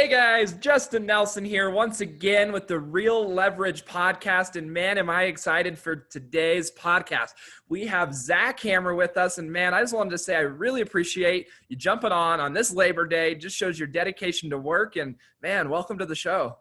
Hey guys, Justin Nelson here once again with the Real Leverage podcast. And man, am I excited for today's podcast. We have Zach Hammer with us. And man, I just wanted to say I really appreciate you jumping on this Labor Day. Just shows your dedication to work. And man, welcome to the show.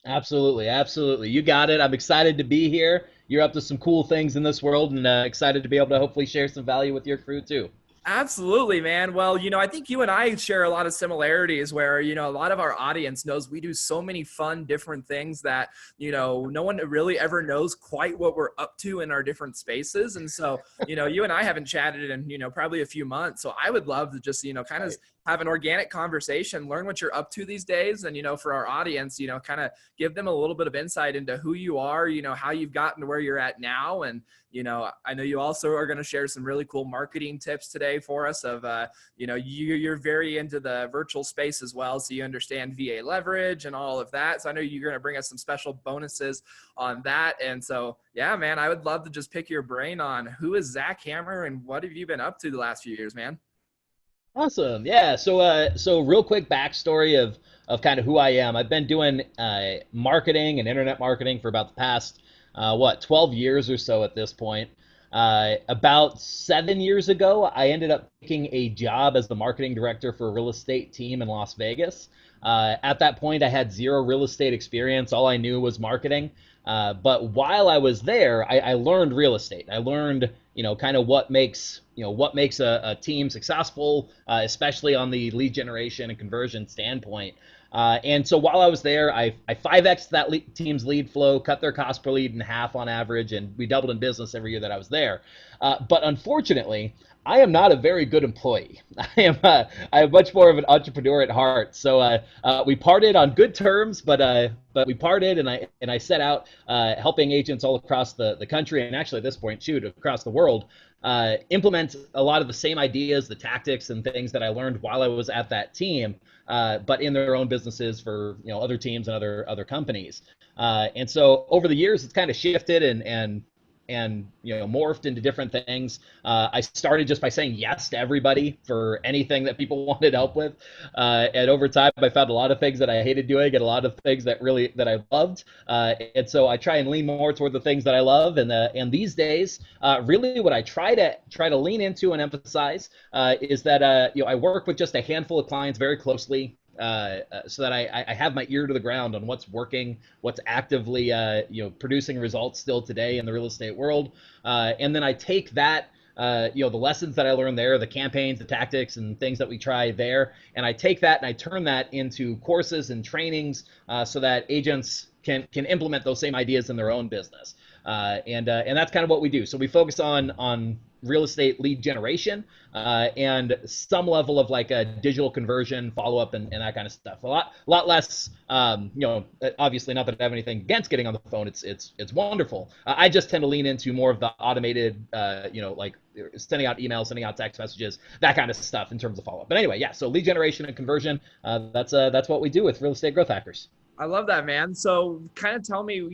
Absolutely, absolutely. You got it. I'm excited to be here. You're up to some cool things in this world and excited to be able to hopefully share some value with your crew too. Absolutely, man. Well, I think you and I share a lot of similarities where, a lot of our audience knows we do so many fun, different things that, no one really ever knows quite what we're up to in our different spaces. And so, you and I haven't chatted in, probably a few months. So I would love to just, kind of have an organic conversation, learn what you're up to these days. And, for our audience, kind of give them a little bit of insight into who you are, how you've gotten to where you're at now. And, I know you also are going to share some really cool marketing tips today for us of, you're very into the virtual space as well. So you understand VA leverage and all of that. So I know you're going to bring us some special bonuses on that. And so, yeah, man, I would love to just pick your brain on who is Zach Hammer and what have you been up to the last few years, man? Awesome. Yeah. So real quick backstory of kind of who I am. I've been doing marketing and internet marketing for about the past 12 years or so at this point. About 7 years ago, I ended up taking a job as the marketing director for a real estate team in Las Vegas. At that point, I had zero real estate experience. All I knew was marketing. But while I was there, I learned real estate. I learned, kind of what makes a team successful, especially on the lead generation and conversion standpoint. And so while I was there, I 5X'd that team's lead flow, cut their cost per lead in half on average, and we doubled in business every year that I was there. But unfortunately, I am not a very good employee. I am much more of an entrepreneur at heart. So we parted on good terms, but we parted, and I set out helping agents all across the country, and actually at this point, shoot, across the world, implement a lot of the same ideas, the tactics, and things that I learned while I was at that team, but in their own businesses for other teams and other companies. And so over the years, it's kind of shifted and morphed into different things. I started just by saying yes to everybody for anything that people wanted help with, and over time I found a lot of things that I hated doing and a lot of things that I loved, and so I try and lean more toward the things that I love. And these days, really what I try to lean into and emphasize is that I work with just a handful of clients very closely, so that I have my ear to the ground on what's working, what's actively producing results still today in the real estate world, and then I take that, the lessons that I learned there, the campaigns, the tactics, and things that we try there, and I take that and I turn that into courses and trainings, so that agents can implement those same ideas in their own business. And that's kind of what we do. So we focus on real estate lead generation, and some level of like a digital conversion, follow up, and that kind of stuff. A lot less. Obviously, not that I have anything against getting on the phone. It's wonderful. I just tend to lean into more of the automated, like sending out emails, sending out text messages, that kind of stuff in terms of follow up. But anyway, yeah. So lead generation and conversion. That's what we do with Real Estate Growth Hackers. I love that, man. So kind of tell me,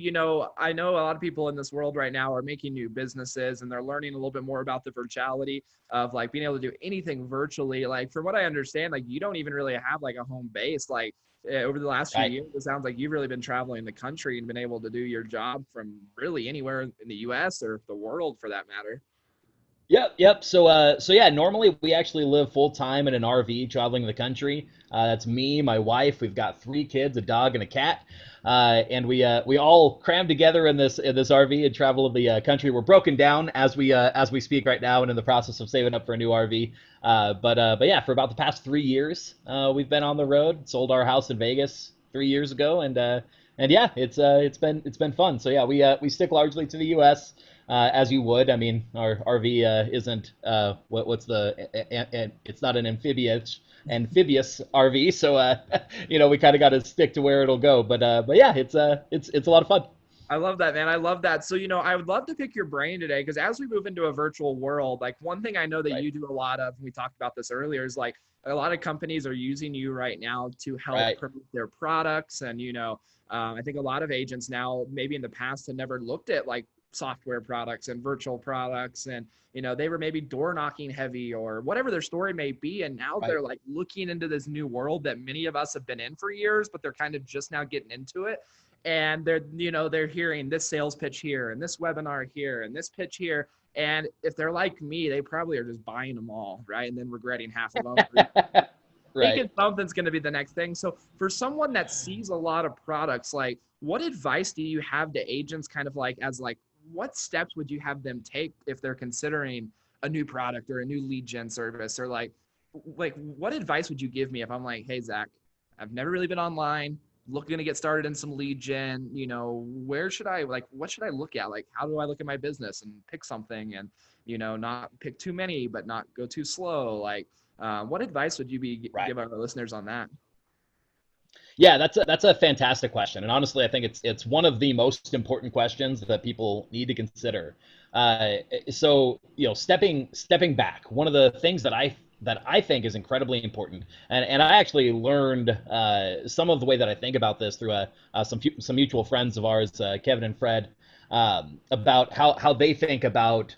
I know a lot of people in this world right now are making new businesses and they're learning a little bit more about the virtuality of like being able to do anything virtually. Like from what I understand, like you don't even really have like a home base. Like over the last few Right. years, it sounds like you've really been traveling the country and been able to do your job from really anywhere in the US or the world for that matter. Yep. So yeah, normally we actually live full time in an RV traveling the country. That's me, my wife. We've got three kids, a dog, and a cat, and we all cram together in this RV and travel the country. We're broken down as we speak right now, and in the process of saving up for a new RV. But yeah, for about the past 3 years, we've been on the road. Sold our house in Vegas 3 years ago, and yeah, it's been fun. So yeah, we stick largely to the U.S. As you would. I mean, our RV isn't it's not an amphibious RV, so we kind of got to stick to where it'll go. But yeah, it's a lot of fun. I love that, man. I love that. So, I would love to pick your brain today because as we move into a virtual world, like one thing I know that Right. you do a lot of, and we talked about this earlier, is like a lot of companies are using you right now to help Right. promote their products. And, I think a lot of agents now, maybe in the past, had never looked at like software products and virtual products, and they were maybe door knocking heavy or whatever their story may be, and now Right. they're like looking into this new world that many of us have been in for years, but they're kind of just now getting into it. And they're hearing this sales pitch here and this webinar here and this pitch here, and if they're like me, they probably are just buying them all, right, and then regretting half of them. Right. Thinking something's going to be the next thing. So for someone that sees a lot of products, like what advice do you have to agents, kind of like as like what steps would you have them take if they're considering a new product or a new lead gen service, or like what advice would you give me if I'm like, hey Zach, I've never really been online, looking to get started in some lead gen, where should I, like, what should I look at? Like, how do I look at my business and pick something, and not pick too many, but not go too slow? Like, what advice would you Right. give our listeners on that? Yeah, that's a fantastic question, and honestly, I think it's one of the most important questions that people need to consider. Uh, so, stepping back, one of the things that I think is incredibly important, and I actually learned some of the way that I think about this through some mutual friends of ours, Kevin and Fred, about how they think about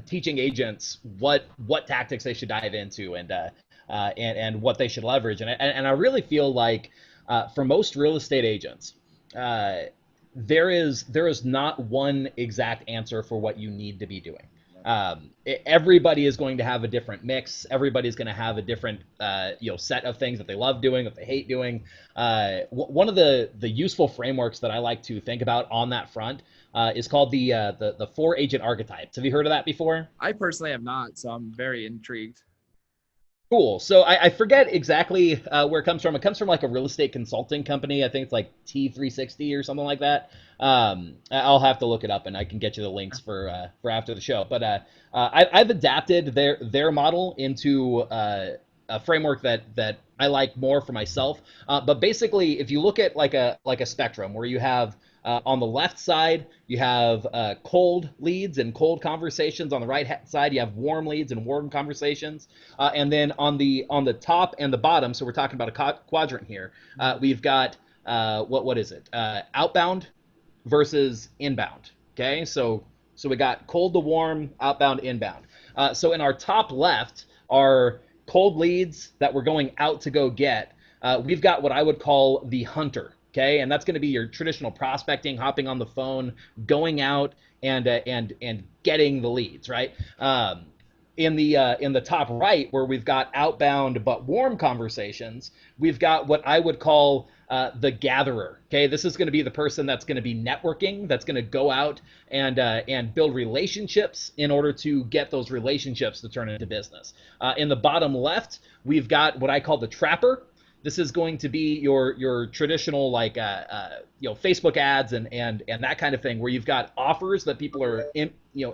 teaching agents what tactics they should dive into, and what they should leverage. And I really feel like for most real estate agents, uh, there is not one exact answer for what you need to be doing. Everybody is going to have a different mix. Everybody's going to have a different set of things that they love doing, that they hate doing. One of the useful frameworks that I like to think about on that front is called the 4 agent archetypes. Have you heard of that before? I personally have not, so I'm very intrigued. Cool. So I forget exactly where it comes from. It comes from like a real estate consulting company. I think it's like T360 or something like that. I'll have to look it up, and I can get you the links for after the show. But I've adapted their model into a framework that I like more for myself. But basically, if you look at like a spectrum where you have on the left side, you have cold leads and cold conversations. On the right side, you have warm leads and warm conversations. And then on the top and the bottom, so we're talking about a quadrant here. We've got what is it? Outbound versus inbound. Okay, so we got cold to warm, outbound, inbound. So in our top left are cold leads that we're going out to go get. We've got what I would call the hunter. Okay, and that's going to be your traditional prospecting, hopping on the phone, going out and getting the leads, right? In the top right, where we've got outbound but warm conversations, we've got what I would call the gatherer. Okay, this is going to be the person that's going to be networking, that's going to go out and build relationships in order to get those relationships to turn into business. In the bottom left, we've got what I call the trapper. This is going to be your traditional Facebook ads and that kind of thing, where you've got offers that people are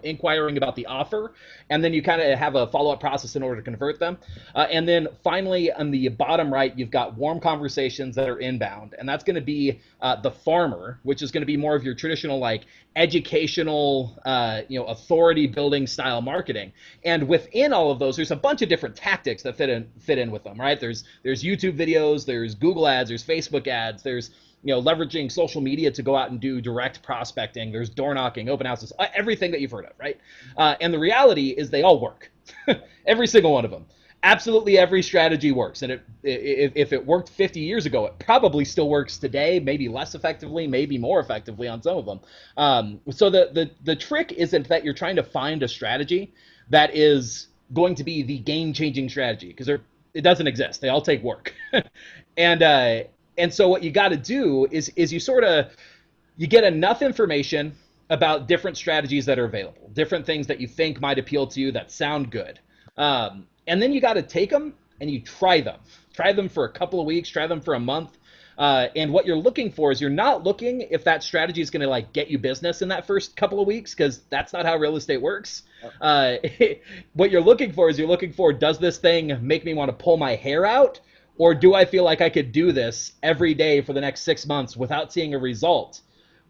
inquiring about the offer, and then you kind of have a follow-up process in order to convert them. And then finally, on the bottom right, you've got warm conversations that are inbound, and that's going to be the farmer, which is going to be more of your traditional like educational, authority building style marketing. And within all of those, there's a bunch of different tactics that fit in with them, right? There's YouTube videos, there's Google ads, there's Facebook ads, there's leveraging social media to go out and do direct prospecting. There's door knocking, open houses, everything that you've heard of, right? And the reality is they all work. Every single one of them. Absolutely every strategy works. And if it worked 50 years ago, it probably still works today, maybe less effectively, maybe more effectively on some of them. So the trick isn't that you're trying to find a strategy that is going to be the game-changing strategy, because it doesn't exist. They all take work. And so what you got to do is you get enough information about different strategies that are available, different things that you think might appeal to you that sound good. And then you got to take them and you try them. Try them for a couple of weeks, try them for a month. And what you're looking for is, you're not looking if that strategy is going to like get you business in that first couple of weeks, because that's not how real estate works. What you're looking for is, does this thing make me want to pull my hair out? Or do I feel like I could do this every day for the next 6 months without seeing a result,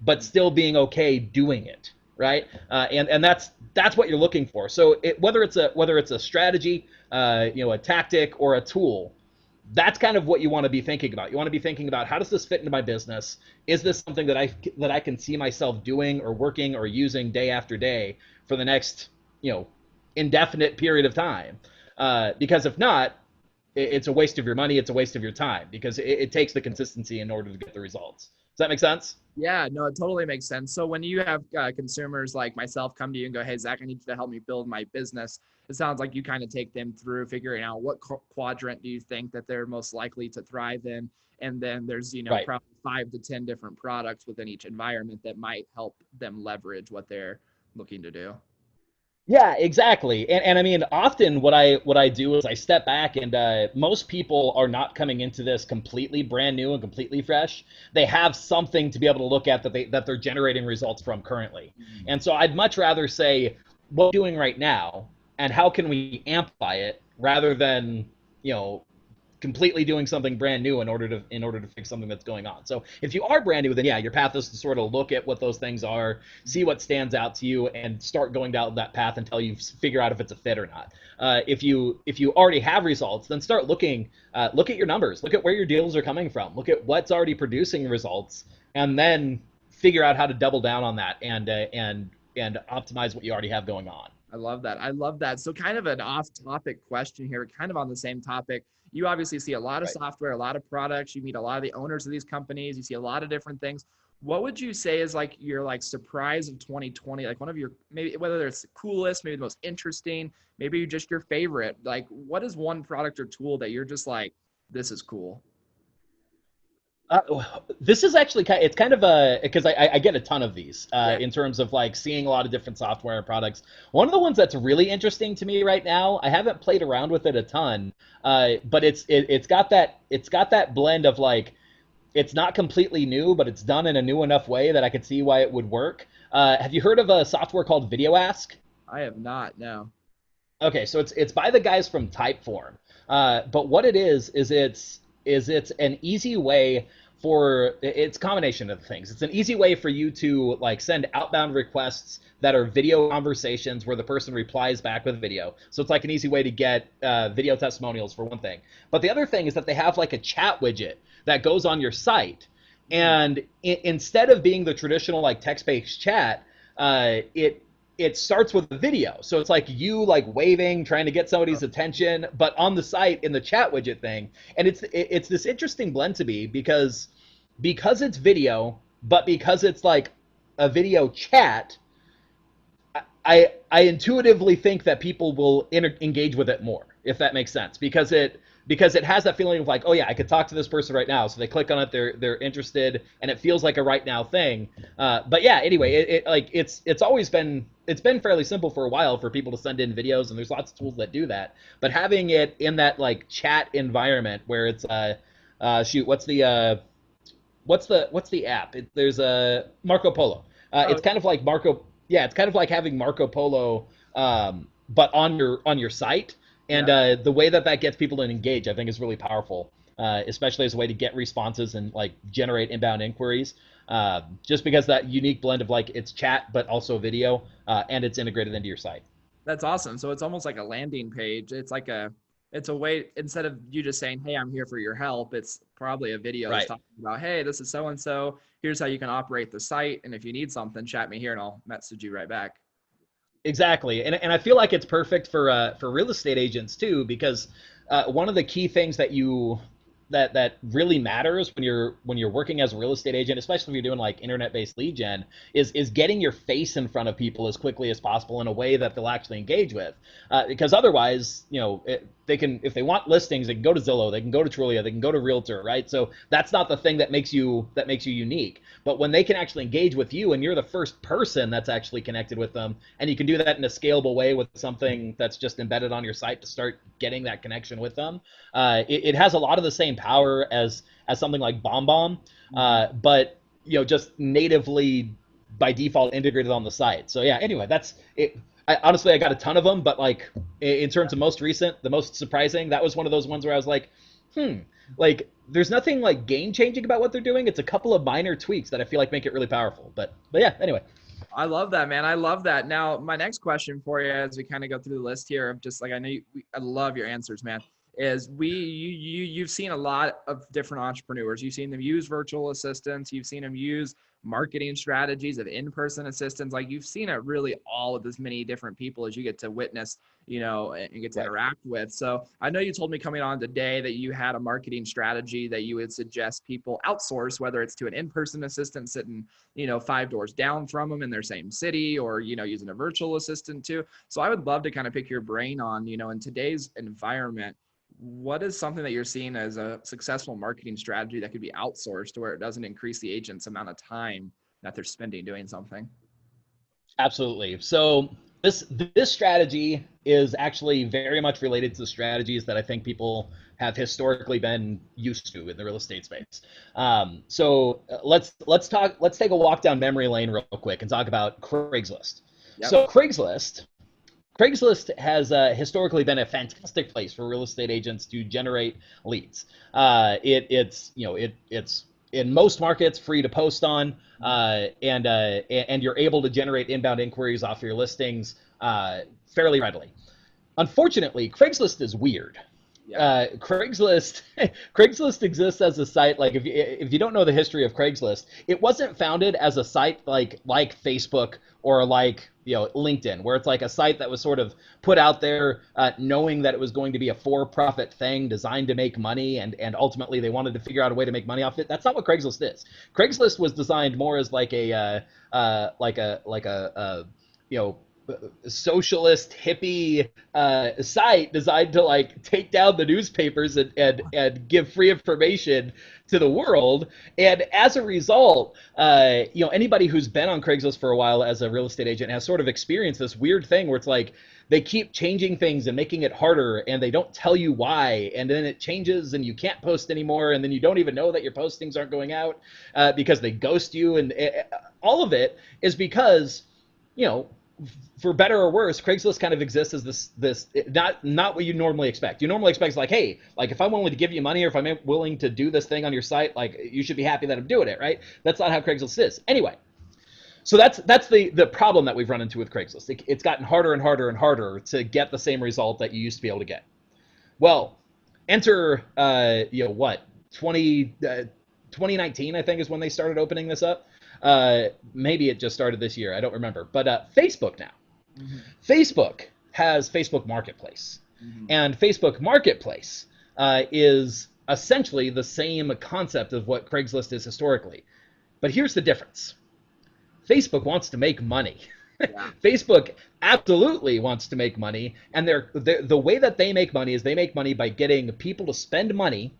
but still being okay doing it, right? And that's what you're looking for. So whether it's a strategy, a tactic, or a tool, that's kind of what you want to be thinking about. You want to be thinking about, how does this fit into my business? Is this something that I can see myself doing or working or using day after day for the next, indefinite period of time? Because if not, it's a waste of your money. It's a waste of your time, because it takes the consistency in order to get the results. Does that make sense? Yeah, no, it totally makes sense. So when you have consumers like myself come to you and go, "Hey, Zach, I need you to help me build my business," it sounds like you kind of take them through figuring out what quadrant do you think that they're most likely to thrive in, and then there's Right. probably 5 to 10 different products within each environment that might help them leverage what they're looking to do. Yeah, exactly. And I mean, often what I do is I step back, and most people are not coming into this completely brand new and completely fresh. They have something to be able to look at that they're generating results from currently. Mhm. And so I'd much rather say, what we're doing right now and how can we amplify it, rather than, you know, completely doing something brand new in order to fix something that's going on. So if you are brand new, then yeah, your path is to sort of look at what those things are, see what stands out to you, and start going down that path until you figure out if it's a fit or not. If you already have results, then start looking. Look at your numbers. Look at where your deals are coming from. Look at what's already producing results, and then figure out how to double down on that, and optimize what you already have going on. I love that. I love that. So, kind of an off-topic question here, kind of on the same topic. You obviously see a lot of Right. software, a lot of products. You meet a lot of the owners of these companies. You see a lot of different things. What would you say is like your like surprise of 2020? Like one of your, maybe whether it's the coolest, maybe the most interesting, maybe just your favorite. Like, what is one product or tool that you're just like, this is cool? This is actually it's kind of a, because I get a ton of these Yeah. in terms of like seeing a lot of different software and products. One of the ones that's really interesting to me right now, I haven't played around with it a ton, but it's got that blend of like, it's not completely new, but it's done in a new enough way that I could see why it would work. Have you heard of a software called VideoAsk? I have not. No. Okay, so it's by the guys from Typeform. But what it is it's an easy way for, it's a combination of things. It's an easy way for you to like send outbound requests that are video conversations where the person replies back with video. So it's like an easy way to get video testimonials, for one thing. But the other thing is that they have like a chat widget that goes on your site, Hmm. and instead of being the traditional like text-based chat, it starts with a video. So it's like you like waving, trying to get somebody's attention, but on the site in the chat widget thing. And it's this interesting blend to me, because it's video, but because it's like a video chat, I intuitively think that people will engage with it more, if that makes sense, because it has that feeling of like, oh yeah, I could talk to this person right now. So they click on it, they're interested, and it feels like a right now thing. But yeah, anyway, it's been fairly simple for a while for people to send in videos, and there's lots of tools that do that. But having it in that like chat environment where it's shoot, what's the app? There's a Marco Polo. Oh, It's kind of like Marco. Yeah, it's kind of like having Marco Polo, but on your site. yeah. And the way that gets people to engage, I think, is really powerful, especially as a way to get responses and like generate inbound inquiries. Just because that unique blend of like, it's chat but also video, and it's integrated into your site. That's awesome. So it's almost like a landing page. It's a way, instead of you just saying, "Hey, I'm here for your help," it's probably a video that's Right. talking about, "Hey, this is so and so. Here's how you can operate the site, and if you need something, chat me here, and I'll message you right back." Exactly, and I feel like it's perfect for real estate agents too, because one of the key things that really matters when you're working as a real estate agent, especially if you're doing like internet-based lead gen, is getting your face in front of people as quickly as possible in a way that they'll actually engage with. Because otherwise, they can, if they want listings, they can go to Zillow, they can go to Trulia, they can go to Realtor, right? So that's not the thing that makes you unique. But when they can actually engage with you, and you're the first person that's actually connected with them, and you can do that in a scalable way with something that's just embedded on your site to start getting that connection with them, it has a lot of the same power as something like BombBomb, Mhm. but just natively by default integrated on the site. So yeah, anyway, that's it. Honestly, I got a ton of them, but like in terms of most recent, the most surprising, that was one of those ones where I was like, like there's nothing like game changing about what they're doing. It's a couple of minor tweaks that I feel like make it really powerful. But yeah, anyway. I love that, man. I love that. Now, my next question for you, as we kind of go through the list here of just like, I know I love your answers, man. is you've seen a lot of different entrepreneurs. You've seen them use virtual assistants. You've seen them use marketing strategies of in-person assistants. Like you've seen it really all of as many different people as you get to witness, and get to Right. interact with. So I know you told me coming on today that you had a marketing strategy that you would suggest people outsource, whether it's to an in-person assistant sitting, 5 doors down from them in their same city, or, using a virtual assistant too. So I would love to kind of pick your brain on, in today's environment, what is something that you're seeing as a successful marketing strategy that could be outsourced to where it doesn't increase the agent's amount of time that they're spending doing something? Absolutely. So this strategy is actually very much related to the strategies that I think people have historically been used to in the real estate space. Let's take a walk down memory lane real quick and talk about Craigslist. Yep. So Craigslist has historically been a fantastic place for real estate agents to generate leads. It's in most markets free to post on, and you're able to generate inbound inquiries off your listings fairly readily. Unfortunately, Craigslist is weird. Yeah. Craigslist exists as a site. Like if you don't know the history of Craigslist, it wasn't founded as a site like Facebook or like LinkedIn, where it's like a site that was sort of put out there knowing that it was going to be a for-profit thing designed to make money, and ultimately they wanted to figure out a way to make money off it. That's not what Craigslist is. Craigslist was designed more as like a socialist hippie site designed to like take down the newspapers and give free information to the world. And as a result, anybody who's been on Craigslist for a while as a real estate agent has sort of experienced this weird thing where it's like they keep changing things and making it harder, and they don't tell you why, and then it changes and you can't post anymore, and then you don't even know that your postings aren't going out because they ghost you, and all of it is because for better or worse, Craigslist kind of exists as this not what you normally expect. You normally expect like, hey, like if I'm willing to give you money, or if I'm willing to do this thing on your site, like you should be happy that I'm doing it, right? That's not how Craigslist is. Anyway, so that's the problem that we've run into with Craigslist. It's gotten harder and harder and harder to get the same result that you used to be able to get. Well, enter 2019, I think, is when they started opening this up. Maybe it just started this year. I don't remember. But Facebook now. Mm-hmm. Facebook has Facebook Marketplace. Mm-hmm. And Facebook Marketplace is essentially the same concept of what Craigslist is historically. But here's the difference. Facebook wants to make money. Yeah. Facebook absolutely wants to make money. And the way that they make money is they make money by getting people to spend money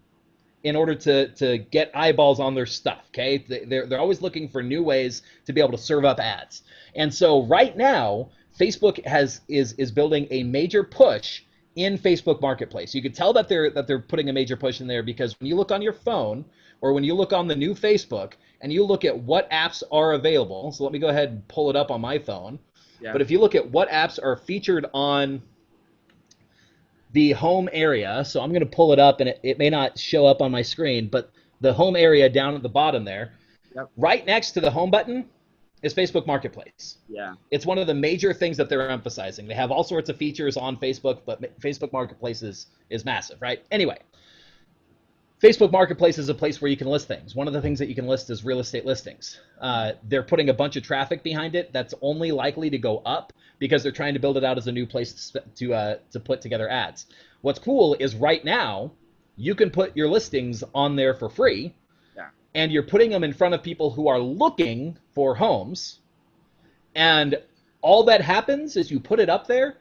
in order to get eyeballs on their stuff, okay? They're always looking for new ways to be able to serve up ads. And so right now, Facebook is building a major push in Facebook Marketplace. You could tell that they're putting a major push in there because when you look on your phone or when you look on the new Facebook and you look at what apps are available, so let me go ahead and pull it up on my phone. Yeah. But if you look at what apps are featured on the home area, so I'm going to pull it up, and it may not show up on my screen, but the home area down at the bottom there, yep. Right next to the home button is Facebook Marketplace. Yeah. It's one of the major things that they're emphasizing. They have all sorts of features on Facebook, but Facebook Marketplace is massive, right? Anyway, Facebook Marketplace is a place where you can list things. One of the things that you can list is real estate listings. They're putting a bunch of traffic behind it that's only likely to go up because they're trying to build it out as a new place to put together ads. What's cool is right now, you can put your listings on there for free, yeah. And you're putting them in front of people who are looking for homes, and all that happens is you put it up there,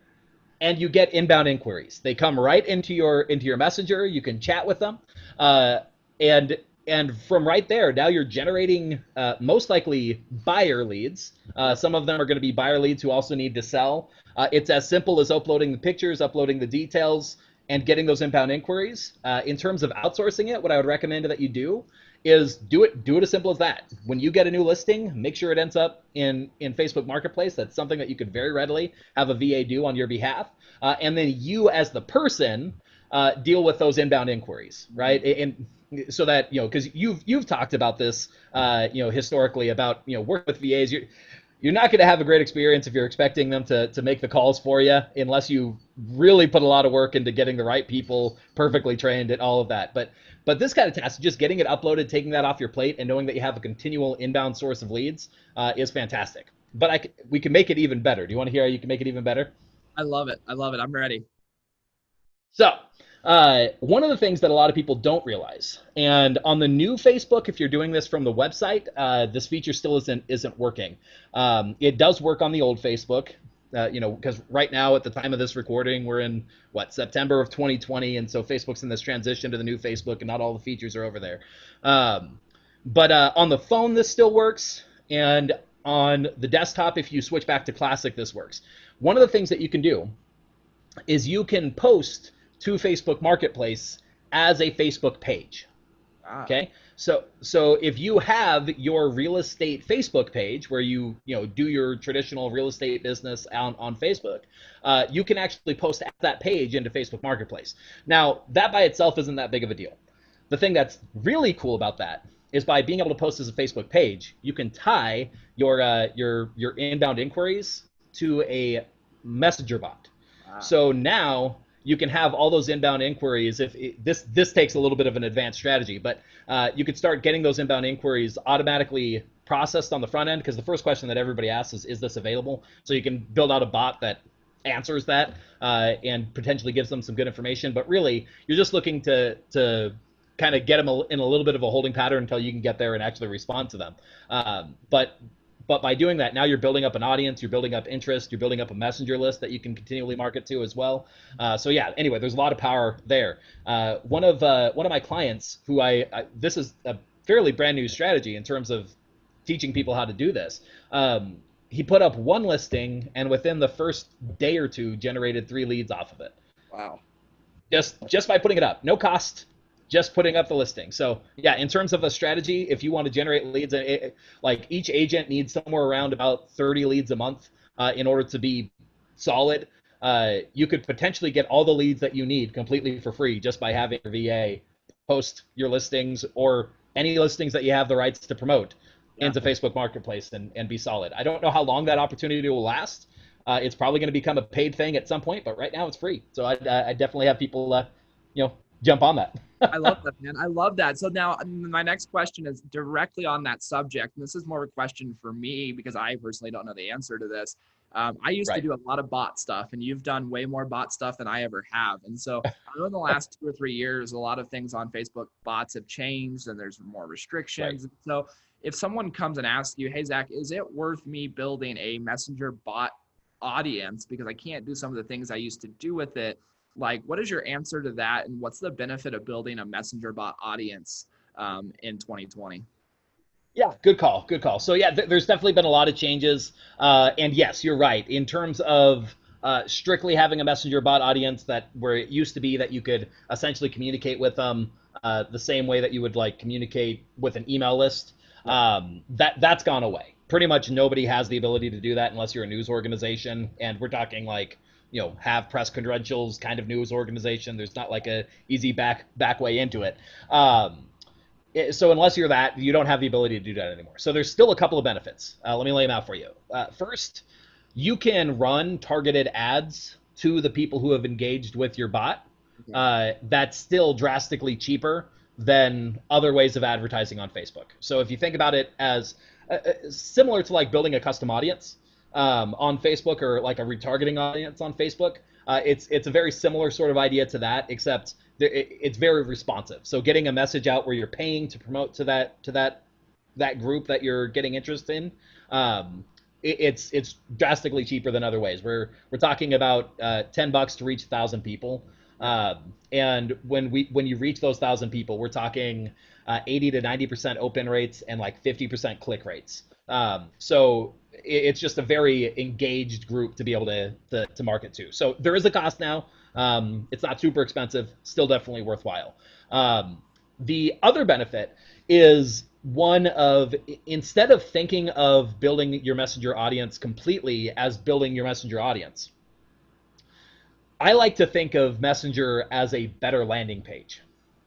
and you get inbound inquiries. They come right into your messenger. You can chat with them, and from right there, now you're generating most likely buyer leads. Some of them are going to be buyer leads who also need to sell. It's as simple as uploading the pictures, uploading the details, and getting those inbound inquiries. In terms of outsourcing it, what I would recommend that you do is do it as simple as that. When you get a new listing, make sure it ends up in Facebook Marketplace. That's something that you could very readily have a VA do on your behalf. And then you as the person deal with those inbound inquiries, right? And so that, because you've talked about this, historically about, work with VAs. you're not going to have a great experience if you're expecting them to make the calls for you unless you really put a lot of work into getting the right people perfectly trained and all of that. But this kind of task, just getting it uploaded, taking that off your plate, and knowing that you have a continual inbound source of leads is fantastic. But we can make it even better. Do you want to hear how you can make it even better? I love it. I love it. I'm ready. So, one of the things that a lot of people don't realize, and on the new Facebook, if you're doing this from the website, this feature still isn't working. It does work on the old Facebook, because right now at the time of this recording, we're in September of 2020, and so Facebook's in this transition to the new Facebook, and not all the features are over there. But on the phone, this still works, and on the desktop, if you switch back to Classic, this works. One of the things that you can do is you can post to Facebook Marketplace as a Facebook page. Ah. Okay, so if you have your real estate Facebook page where you do your traditional real estate business on Facebook, you can actually post that page into Facebook Marketplace. Now that by itself isn't that big of a deal. The thing that's really cool about that is by being able to post as a Facebook page, you can tie your inbound inquiries to a messenger bot. So now you can have all those inbound inquiries. This takes a little bit of an advanced strategy, but you could start getting those inbound inquiries automatically processed on the front end, because the first question that everybody asks is this available? So you can build out a bot that answers that and potentially gives them some good information. But really, you're just looking to kind of get them in a little bit of a holding pattern until you can get there and actually respond to them. But by doing that, now you're building up an audience, you're building up interest, you're building up a messenger list that you can continually market to as well. So yeah, anyway, there's a lot of power there. One of my clients, who this is a fairly brand new strategy in terms of teaching people how to do this. He put up one listing, and within the first day or two, generated 3 leads off of it. Wow. Just by putting it up, no cost. Just putting up the listing. So yeah, in terms of a strategy, if you want to generate leads, like each agent needs somewhere around about 30 leads a month in order to be solid. You could potentially get all the leads that you need completely for free just by having your VA post your listings or any listings that you have the rights to promote into Facebook Marketplace and be solid. I don't know how long that opportunity will last. It's probably going to become a paid thing at some point, but right now it's free. So I definitely have people, jump on that. I love that, man. I love that. So now my next question is directly on that subject. And this is more of a question for me because I personally don't know the answer to this. I used to do a lot of bot stuff, and you've done way more bot stuff than I ever have. And so I know in the last 2 or 3 years, a lot of things on Facebook bots have changed and there's more restrictions. Right. So if someone comes and asks you, hey, Zach, is it worth me building a messenger bot audience because I can't do some of the things I used to do with it? Like, what is your answer to that? And what's the benefit of building a messenger bot audience in 2020? Yeah, good call. Good call. So yeah, there's definitely been a lot of changes. And yes, you're right. In terms of strictly having a messenger bot audience, where it used to be that you could essentially communicate with them the same way that you would communicate with an email list, that's gone away. Pretty much nobody has the ability to do that unless you're a news organization. And we're talking have press credentials kind of news organization. There's not a easy back way into it. So unless you're that, you don't have the ability to do that anymore. So there's still a couple of benefits. Let me lay them out for you. First, you can run targeted ads to the people who have engaged with your bot. That's still drastically cheaper than other ways of advertising on Facebook. So if you think about it as similar to building a custom audience, on Facebook, or a retargeting audience on Facebook. It's a very similar sort of idea to that, except it's very responsive. So getting a message out where you're paying to promote to that group that you're getting interest in, it's drastically cheaper than other ways. We're talking about $10 to reach 1,000 people, and when you reach those 1,000 people, we're talking 80 to 90% open rates and 50% click rates. So it's just a very engaged group to be able to market to. So there is a cost now. It's not super expensive, still definitely worthwhile. The other benefit is one of, instead of thinking of building your messenger audience completely as building your messenger audience, I like to think of Messenger as a better landing page.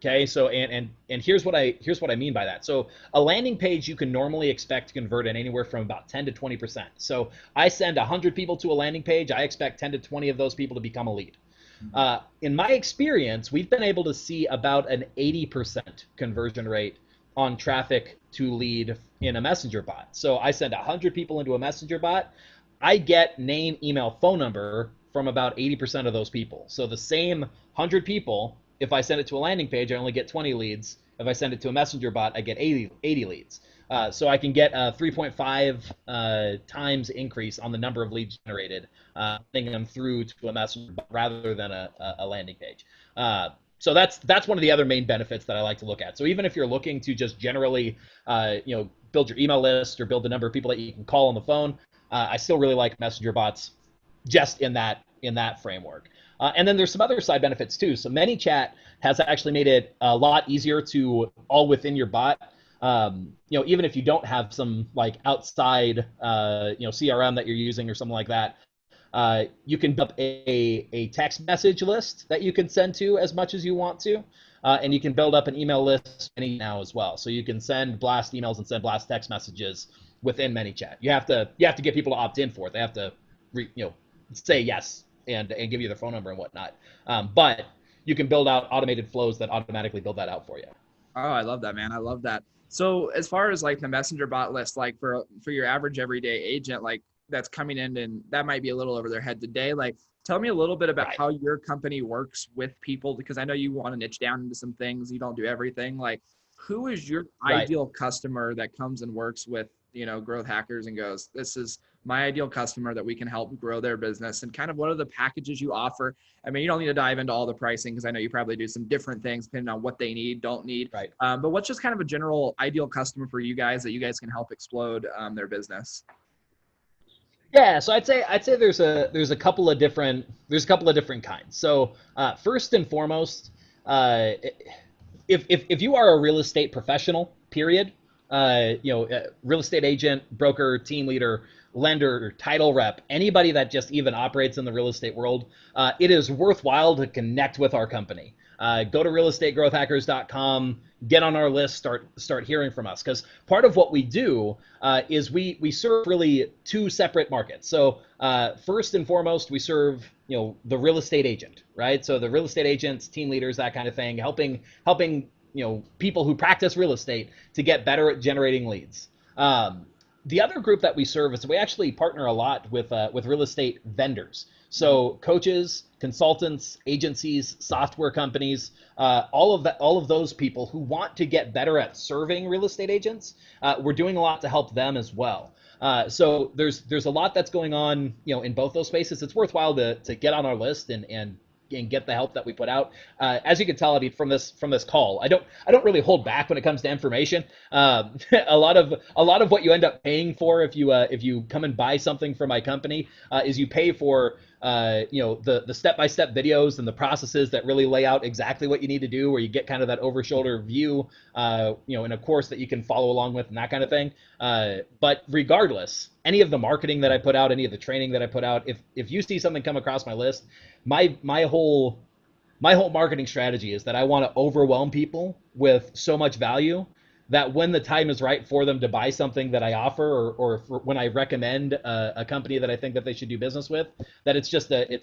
Okay, so and here's what I mean by that. So a landing page you can normally expect to convert at anywhere from about 10 to 20%. So I send 100 people to a landing page, I expect 10 to 20 of those people to become a lead. In my experience, we've been able to see about an 80% conversion rate on traffic to lead in a messenger bot. So I send 100 people into a messenger bot, I get name, email, phone number from about 80% of those people. So the same 100 people, if I send it to a landing page, I only get 20 leads. If I send it to a messenger bot, I get 80 leads. So I can get a 3.5 times increase on the number of leads generated, sending them through to a messenger bot rather than a landing page. So that's one of the other main benefits that I like to look at. So even if you're looking to just generally, build your email list or build the number of people that you can call on the phone, I still really like messenger bots just in that framework. And then there's some other side benefits too. So ManyChat has actually made it a lot easier to all within your bot. Even if you don't have some like outside, CRM that you're using or something like that, you can build up a text message list that you can send to as much as you want to. And you can build up an email list now as well. So you can send blast emails and send blast text messages within ManyChat. You have to get people to opt in for it. They have to, say yes and give you their phone number and whatnot. But you can build out automated flows that automatically build that out for you. Oh, I love that, man. I love that. So as far as like the messenger bot list, like for your average everyday agent, like that's coming in and that might be a little over their head today. Like tell me a little bit about Right. how your company works with people, because I know you want to niche down into some things. You don't do everything. Like who is your Right. ideal customer that comes and works with, Growth Hackers and goes, this is my ideal customer that we can help grow their business, and kind of what are the packages you offer? I mean, you don't need to dive into all the pricing because I know you probably do some different things depending on what they need, don't need. Right. But what's just kind of a general ideal customer for you guys that you guys can help explode their business? Yeah, so I'd say there's a couple of different kinds. So first and foremost, if you are a real estate professional, period, real estate agent, broker, team leader, lender, title rep, anybody that just even operates in the real estate world, it is worthwhile to connect with our company. Go to realestategrowthhackers.com, get on our list, start hearing from us. Because part of what we do is we serve really two separate markets. So first and foremost, we serve the real estate agent, right? So the real estate agents, team leaders, that kind of thing, helping people who practice real estate to get better at generating leads. The other group that we serve is we actually partner a lot with real estate vendors. So coaches, consultants, agencies, software companies, all of those people who want to get better at serving real estate agents, we're doing a lot to help them as well. So there's a lot that's going on, in both those spaces. It's worthwhile to get on our list and get the help that we put out. As you can tell, I mean, from this call, I don't really hold back when it comes to information. A lot of what you end up paying for if you come and buy something from my company is you pay for the step-by-step videos and the processes that really lay out exactly what you need to do, where you get kind of that over-shoulder view, in a course that you can follow along with and that kind of thing. But regardless, any of the marketing that I put out, any of the training that I put out, if you see something come across my list, my whole marketing strategy is that I want to overwhelm people with so much value that when the time is right for them to buy something that I offer, or when I recommend a company that I think that they should do business with, that it's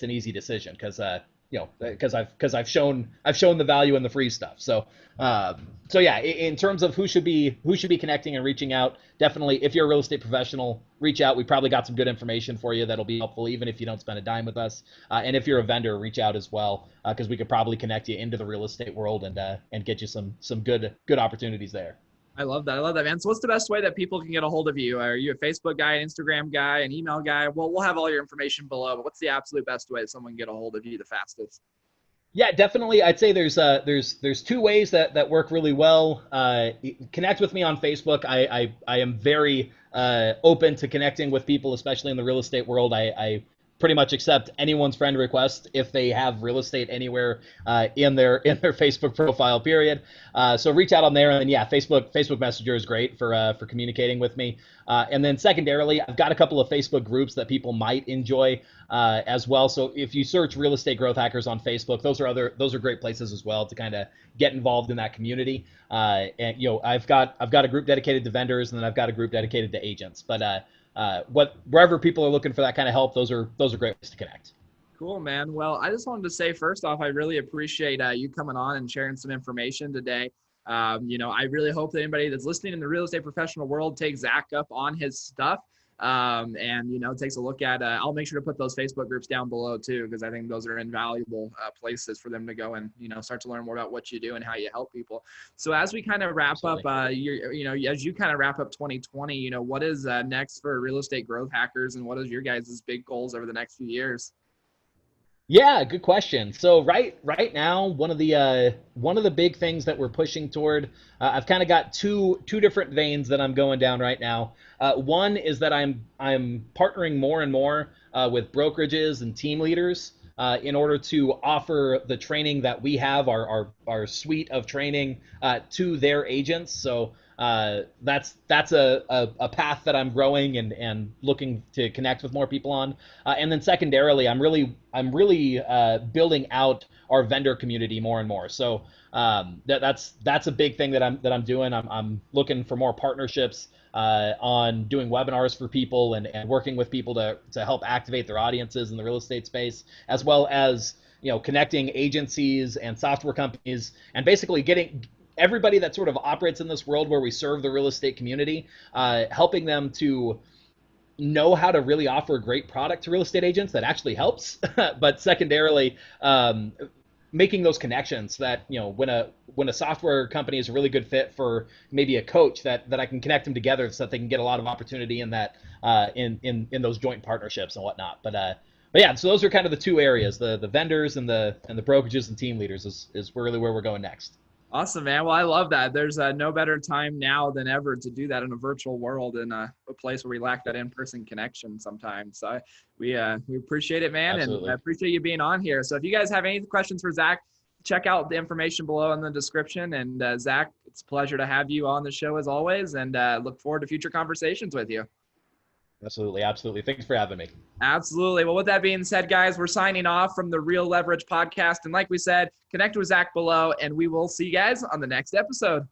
an easy decision because I've shown the value in the free stuff. So yeah, in terms of who should be connecting and reaching out, definitely if you're a real estate professional, reach out. We probably got some good information for you that'll be helpful even if you don't spend a dime with us. And if you're a vendor, reach out as well, because we could probably connect you into the real estate world and get you some good opportunities there. I love that. I love that, man. So what's the best way that people can get a hold of you? Are you a Facebook guy, an Instagram guy, an email guy? Well, we'll have all your information below, but what's the absolute best way that someone can get a hold of you the fastest? Yeah, definitely. I'd say there's two ways that work really well. Connect with me on Facebook. I am very open to connecting with people, especially in the real estate world. pretty much accept anyone's friend request if they have real estate anywhere in their Facebook profile. Period. So reach out on there, and then yeah, Facebook Messenger is great for communicating with me. And then secondarily, I've got a couple of Facebook groups that people might enjoy as well. So if you search Real Estate Growth Hackers on Facebook, those are great places as well to kind of get involved in that community. And I've got a group dedicated to vendors, and then I've got a group dedicated to agents. But wherever people are looking for that kind of help, those are great ways to connect. Cool, man. Well, I just wanted to say, first off, I really appreciate you coming on and sharing some information today. I really hope that anybody that's listening in the real estate professional world takes Zach up on his stuff. And takes a look at, I'll make sure to put those Facebook groups down below too, because I think those are invaluable places for them to go and, start to learn more about what you do and how you help people. So as we kind of wrap up, as you kind of wrap up 2020, what is next for Real Estate Growth Hackers, and what is your guys' big goals over the next few years? Yeah, good question. So right now, one of the big things that we're pushing toward, I've kind of got two different veins that I'm going down right now. One is that I'm partnering more and more with brokerages and team leaders in order to offer the training that we have, our suite of training to their agents. So that's a path that I'm growing and looking to connect with more people on. And then secondarily, I'm really building out our vendor community more and more. So that's a big thing that I'm doing. I'm looking for more partnerships on doing webinars for people and working with people to help activate their audiences in the real estate space, as well as connecting agencies and software companies, and basically getting everybody that sort of operates in this world where we serve the real estate community, helping them to know how to really offer a great product to real estate agents that actually helps. But secondarily, making those connections that, when a software company is a really good fit for maybe a coach, that I can connect them together so that they can get a lot of opportunity in that, in those joint partnerships and whatnot. But yeah, so those are kind of the two areas, the vendors and the brokerages and team leaders is really where we're going next. Awesome, man. Well, I love that. There's no better time now than ever to do that in a virtual world, in a place where we lack that in-person connection sometimes. So we appreciate it, man. Absolutely. And I appreciate you being on here. So if you guys have any questions for Zach, check out the information below in the description. And Zach, it's a pleasure to have you on the show as always, and look forward to future conversations with you. Absolutely. Thanks for having me. Absolutely. Well, with that being said, guys, we're signing off from the Real Leverage podcast. And like we said, connect with Zach below, and we will see you guys on the next episode.